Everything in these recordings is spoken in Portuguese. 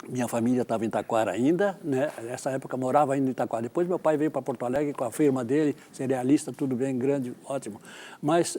Minha família estava em Taquara ainda, né? Nessa época morava ainda em Taquara. Depois meu pai veio para Porto Alegre com a firma dele, cerealista, tudo bem, grande, ótimo. Mas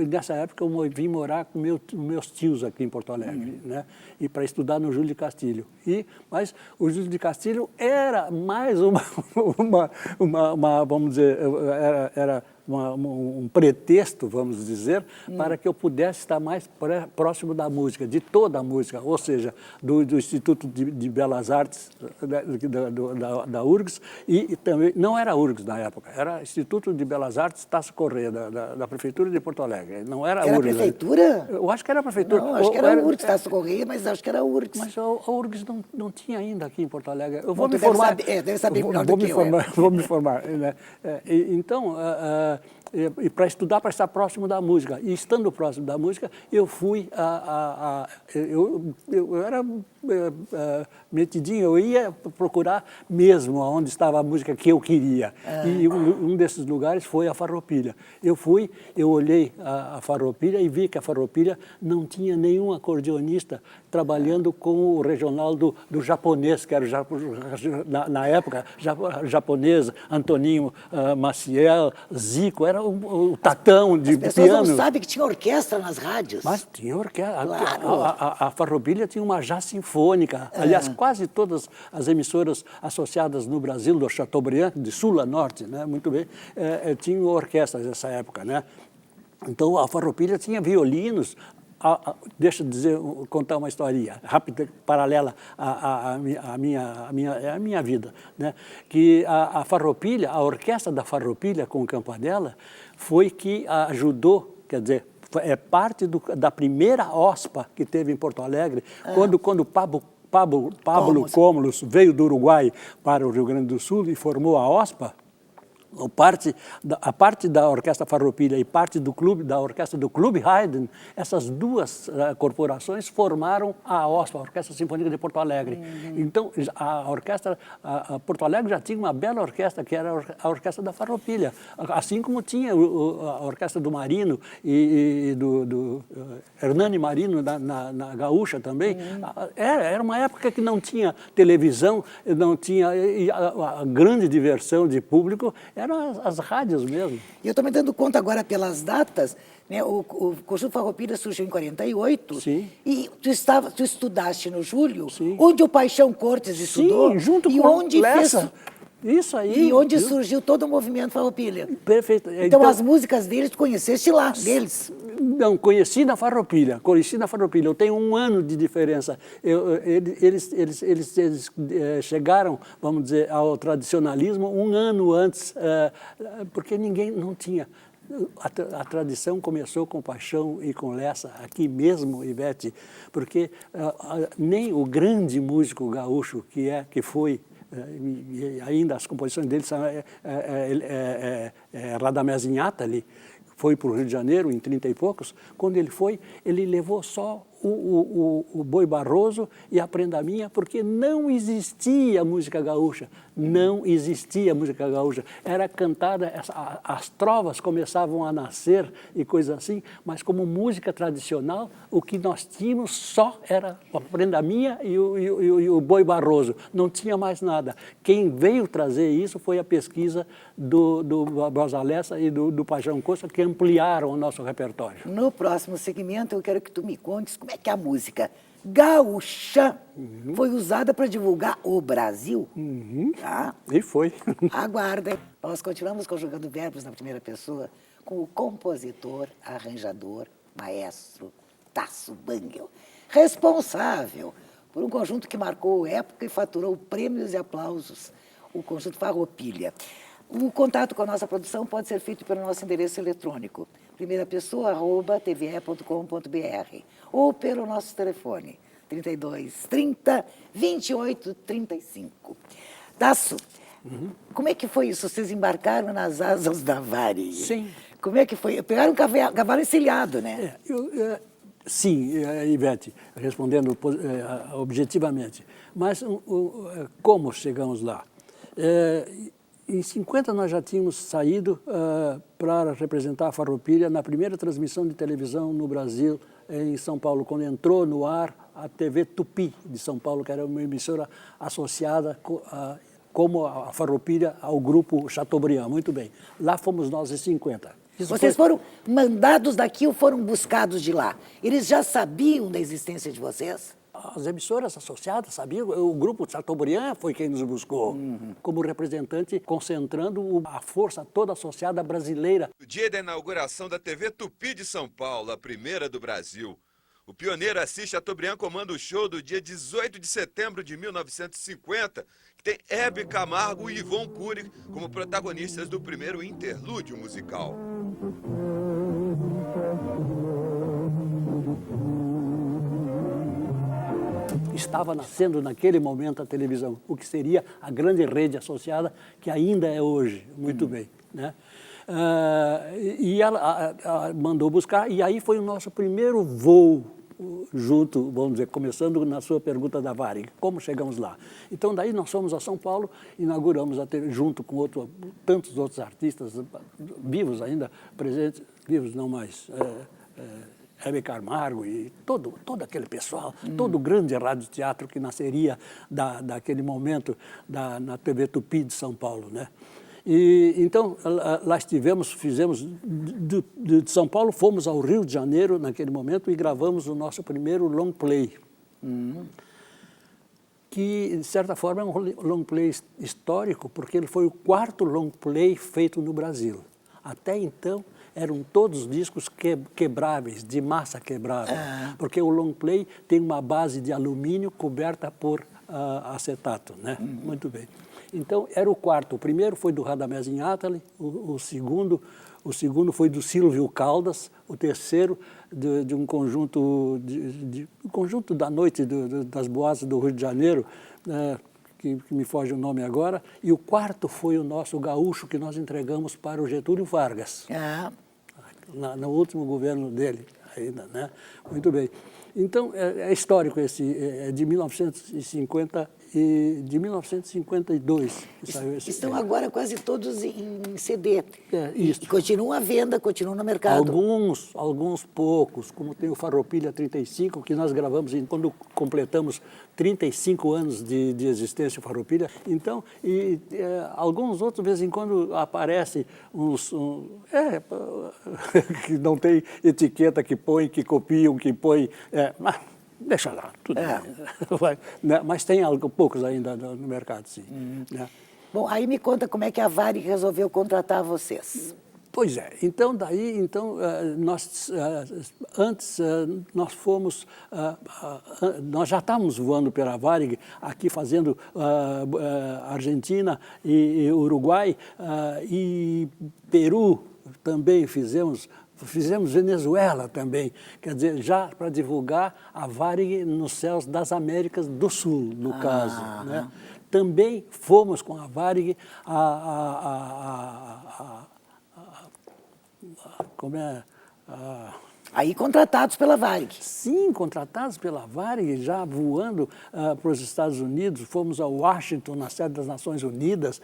nessa época eu vim morar com meus tios aqui em Porto Alegre, né? E para estudar no Júlio de Castilho. Mas o Júlio de Castilho era mais vamos dizer, era um pretexto, vamos dizer, para que eu pudesse estar mais próximo da música, de toda a música, ou seja, do Instituto de Belas Artes da URGS, e também, não era URGS na época, era Instituto de Belas Artes Tasso Corrêa, da Prefeitura de Porto Alegre, não era Era URGS. a Prefeitura? Eu acho que era a Prefeitura. Não, acho que era a URGS, Tasso Corrêa, mas acho que era a URGS. Mas a URGS não tinha ainda aqui em Porto Alegre. Eu vou Bom, me formar. Deve saber melhor do que eu. Vou me formar. Né? Então, e para estudar, para estar próximo da música. E estando próximo da música, eu fui eu era metidinho, eu ia procurar mesmo onde estava a música que eu queria. E um desses lugares foi a Farroupilha. Eu olhei a Farroupilha e vi que a Farroupilha não tinha nenhum acordeonista trabalhando com o regional do japonês, que era na época japonês, Antoninho Maciel, Zico, era o tatão de piano. As pessoas não sabem que tinha orquestra nas rádios. Mas tinha orquestra. Claro. A Farroupilha tinha uma jazz sinfônica. Aliás, quase todas as emissoras associadas no Brasil, do Chateaubriand, de sul a norte, né, muito bem, tinham orquestras nessa época, né? Então, a Farroupilha tinha violinos. Deixa eu contar uma historinha rápida, paralela à minha vida, né? Que a Farroupilha, a orquestra da Farroupilha com o Campanella, foi que ajudou, quer dizer, é parte da primeira OSPA que teve em Porto Alegre, quando Pablo Cômulos veio do Uruguai para o Rio Grande do Sul e formou a OSPA. A parte da Orquestra Farroupilha e parte da orquestra do Clube Haydn, essas duas corporações formaram a OSPA, a Orquestra Sinfônica de Porto Alegre. Então, a Porto Alegre já tinha uma bela orquestra, que era a Orquestra da Farroupilha, assim como tinha a Orquestra do Marino e do Hernani Marino na Gaúcha também. Era uma época que não tinha televisão, não tinha a grande diversão de público, eram as rádios mesmo. E eu estou me dando conta agora pelas datas, né? O Conjunto Farroupilha surgiu em 48. Sim. E tu estudaste no Júlio, Sim. onde o Paixão Cortes estudou. Sim, junto e com onde Lessa. Isso aí. E onde surgiu todo o movimento Farroupilha. Perfeito. Então as músicas deles, tu conheceste lá, deles. Não, conheci na Farroupilha. Eu tenho 1 ano de diferença. Eles chegaram, vamos dizer, ao tradicionalismo 1 ano antes, porque ninguém não tinha. A tradição começou com Paixão e com Lessa, aqui mesmo, Ivete, porque nem o grande músico gaúcho que foi, e ainda as composições dele são Radamés Inhatali, foi para o Rio de Janeiro em 30 e poucos. Quando ele foi, ele levou só o Boi Barroso e a Prenda Minha, porque não existia música gaúcha. Não existia música gaúcha. Era cantada, as trovas começavam a nascer e coisas assim, mas como música tradicional, o que nós tínhamos só era a Prenda Minha e o Boi Barroso. Não tinha mais nada. Quem veio trazer isso foi a pesquisa do Barbosa Lessa e do Paixão Costa, que ampliaram o nosso repertório. No próximo segmento, eu quero que tu me contes como é que a música gaúcha foi usada para divulgar o Brasil. Tá? E foi. Aguardem. Nós continuamos conjugando verbos na primeira pessoa com o compositor, arranjador, maestro Tasso Bangel, responsável por um conjunto que marcou época e faturou prêmios e aplausos, o Conjunto Farroupilha. O contato com a nossa produção pode ser feito pelo nosso endereço eletrônico, primeirapessoa@tvE.com.br, ou pelo nosso telefone, 32 30 28 35. Tasso, como é que foi isso? Vocês embarcaram nas asas da Varig? Sim. Como é que foi? Pegaram um cavalo encilhado, né? Sim, Ivete, respondendo objetivamente. Mas como chegamos lá? Em 50 nós já tínhamos saído para representar a Farroupilha na primeira transmissão de televisão no Brasil, em São Paulo, quando entrou no ar a TV Tupi de São Paulo, que era uma emissora associada como a Farroupilha ao grupo Chateaubriand, muito bem. Lá fomos nós em 50. Vocês foram mandados daqui ou foram buscados de lá? Eles já sabiam da existência de vocês? As emissoras associadas sabiam, o grupo Chateaubriand foi quem nos buscou, como representante, concentrando a força toda associada brasileira. No dia da inauguração da TV Tupi de São Paulo, a primeira do Brasil, o pioneiro Assis Chateaubriand comanda o show do dia 18 de setembro de 1950, que tem Hebe Camargo e Yvonne Cury como protagonistas do primeiro interlúdio musical. Estava nascendo naquele momento a televisão, o que seria a grande rede associada, que ainda é hoje, muito bem, né? E ela mandou buscar, e aí foi o nosso primeiro voo junto, vamos dizer, começando na sua pergunta da Varig, como chegamos lá. Então, daí nós fomos a São Paulo, inauguramos a TV, junto com tantos outros artistas vivos ainda, presentes, vivos não mais, Hebe Camargo e todo aquele pessoal, todo o grande radioteatro que nasceria daquele momento na TV Tupi de São Paulo, né? E então lá estivemos, fizemos de São Paulo, fomos ao Rio de Janeiro naquele momento e gravamos o nosso primeiro long play, que de certa forma é um long play histórico, porque ele foi o quarto long play feito no Brasil. Até então eram todos discos quebráveis, de massa quebrável, porque o long play tem uma base de alumínio coberta por acetato, né? Muito bem. Então, era o quarto. O primeiro foi do Radamés Inátali, o segundo foi do Silvio Caldas, o terceiro de um conjunto, conjunto da noite das boates do Rio de Janeiro, que me foge o nome agora, e o quarto foi o nosso gaúcho que nós entregamos para o Getúlio Vargas, no último governo dele ainda, né? Muito bem. Então, é histórico esse, é de 1950 e de 1952 que saiu esse. Estão agora quase todos em CD. Isso. E continuam à venda, continuam no mercado. Alguns poucos, como tem o Farroupilha 35, que nós gravamos quando completamos 35 anos de existência o Farroupilha. Então, alguns outros, de vez em quando, aparecem que não tem etiqueta, que põe, que copiam, que põe... mas deixa lá, tudo bem. Mas tem poucos ainda no mercado, sim. Né? Bom, aí me conta como é que a Varig resolveu contratar vocês. Pois é, então nós antes nós fomos, nós já estávamos voando pela Varig, aqui fazendo Argentina e Uruguai e Peru também fizemos Venezuela também, quer dizer, já para divulgar a Varig nos céus das Américas do Sul, no caso, né? Também fomos com a Varig Aí contratados pela Varig. Sim, contratados pela Varig, já voando para os Estados Unidos, fomos a Washington, na sede das Nações Unidas,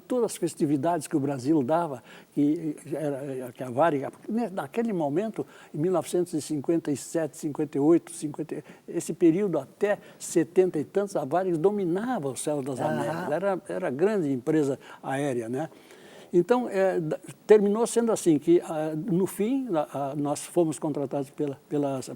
todas as festividades que o Brasil dava, que a Varig, naquele momento, em 1957, 58, 50, esse período até 70 e tantos, a Varig dominava o céu das Américas, era grande empresa aérea, né? Então, terminou sendo assim, que no fim nós fomos contratados pelas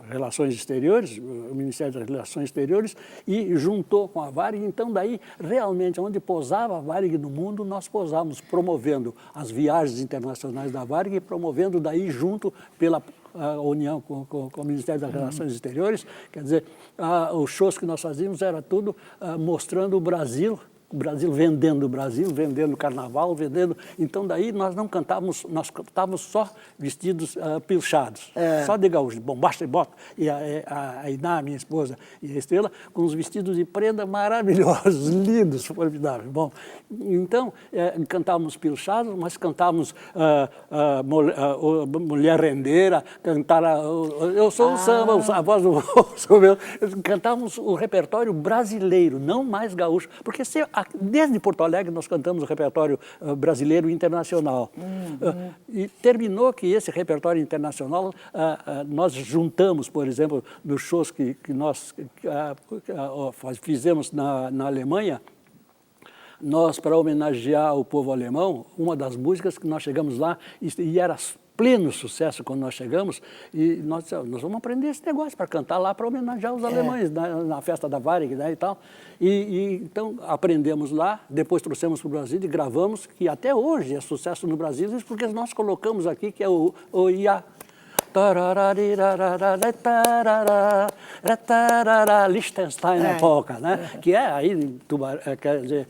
Relações Exteriores, o Ministério das Relações Exteriores, e juntou com a Varig. Então, daí, realmente, onde pousava a Varig no mundo, nós pousávamos, promovendo as viagens internacionais da Varig e promovendo daí junto pela união com o Ministério das Relações Exteriores. Quer dizer, os shows que nós fazíamos era tudo mostrando o Brasil vendendo carnaval, vendendo. Então, daí nós não cantávamos, nós cantávamos só vestidos pilchados, só de gaúcho, bombacha e bota. E a Iná, minha esposa, e a Estrela, com os vestidos de prenda maravilhosos, lindos, formidáveis. Bom, então, cantávamos pilchados, mas cantávamos Mulher Rendeira, Eu Sou um Samba, a voz do sou meu. Cantávamos o repertório brasileiro, não mais gaúcho, porque se Desde Porto Alegre nós cantamos o repertório brasileiro e internacional. E terminou que esse repertório internacional, nós juntamos, por exemplo, nos shows que nós fizemos na Alemanha, nós, para homenagear o povo alemão, uma das músicas que nós chegamos lá, e era pleno sucesso quando nós chegamos, e nós vamos aprender esse negócio para cantar lá, para homenagear os alemães na festa da Varig, né, e tal. Então, aprendemos lá, depois trouxemos para o Brasil e gravamos, que até hoje é sucesso no Brasil, isso porque nós colocamos aqui, que é o Ia. Liechtenstein Polka, né? Que é aí, quer dizer,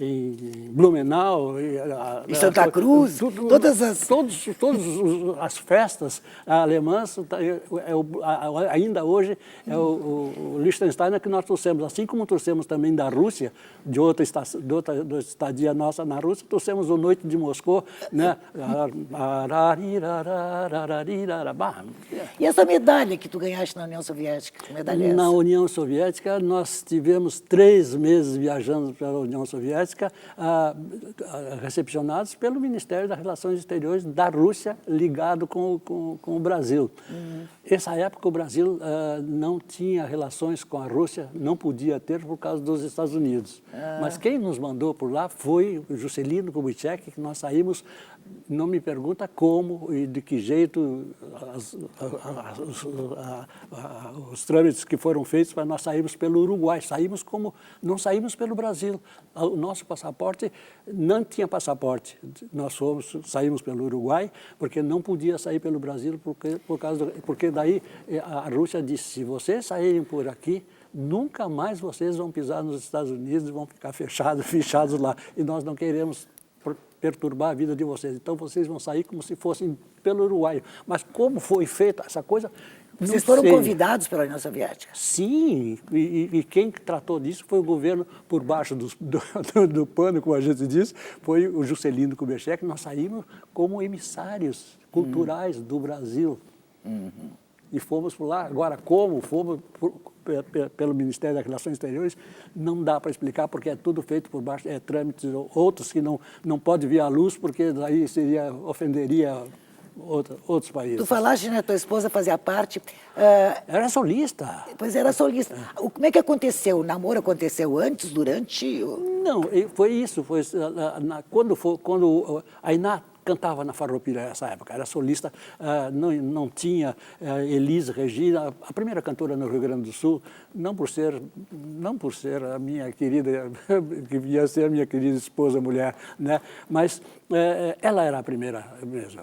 em Blumenau, em Santa Cruz, todas as festas alemãs, ainda hoje é o Liechtenstein que nós trouxemos, assim como trouxemos também da Rússia, de outra estadia nossa na Rússia, trouxemos o Noite de Moscou, né? E essa medalha que tu ganhaste na União Soviética, que medalha é essa? Na União Soviética, nós tivemos 3 meses viajando pela União Soviética, recepcionados pelo Ministério das Relações Exteriores da Rússia, ligado com o Brasil. Essa época o Brasil não tinha relações com a Rússia, não podia ter por causa dos Estados Unidos. Mas quem nos mandou por lá foi o Juscelino Kubitschek, que nós saímos, não me pergunta como e de que jeito os trâmites que foram feitos para nós sairmos pelo Uruguai. Não saímos pelo Brasil. O nosso passaporte não tinha passaporte. Saímos pelo Uruguai porque não podia sair pelo Brasil porque daí a Rússia disse: se vocês saírem por aqui, nunca mais vocês vão pisar nos Estados Unidos e vão ficar fechados lá. E nós não queremos perturbar a vida de vocês. Então vocês vão sair como se fossem pelo Uruguai. Mas como foi feita essa coisa? Vocês foram convidados pela União Soviética? Sim, e quem tratou disso foi o governo por baixo do pano, como a gente diz, foi o Juscelino Kubitschek. Nós saímos como emissários culturais do Brasil. E fomos por lá. Agora, como fomos pelo Ministério das Relações Exteriores, não dá para explicar, porque é tudo feito por baixo, trâmites outros que não pode vir à luz, porque daí ofenderia outros países. Tu falaste, né, tua esposa fazia parte... Era solista. Pois era solista. Como é que aconteceu? O namoro aconteceu antes, durante? Não, foi isso. Quando a Iná cantava na Farroupilha nessa época, era solista, não tinha Elis Regina, a primeira cantora no Rio Grande do Sul, não por ser a minha querida, que ia ser a minha querida esposa, mulher, né? Mas ela era a primeira mesmo.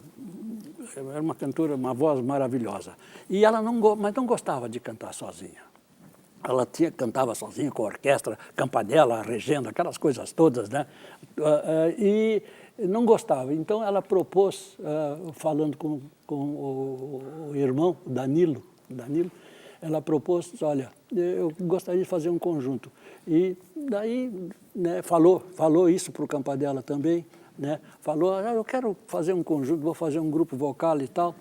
Era uma cantora, uma voz maravilhosa. E ela mas não gostava de cantar sozinha. Ela cantava sozinha com a orquestra, campanela, regendo, aquelas coisas todas, né? E não gostava. Então ela propôs, falando com o irmão, Danilo, ela propôs: olha, eu gostaria de fazer um conjunto. E daí, né, falou isso para o Campanella também, né? Falou: eu quero fazer um conjunto, vou fazer um grupo vocal e tal.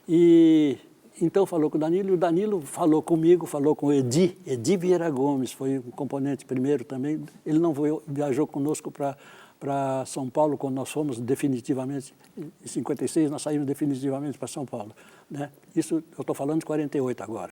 E então falou com o Danilo, e o Danilo falou comigo, falou com o Edi Vieira Gomes, foi um componente primeiro também. Ele não viajou conosco para São Paulo quando nós fomos definitivamente, em 56 nós saímos definitivamente para São Paulo, né? Isso eu estou falando de 48 agora.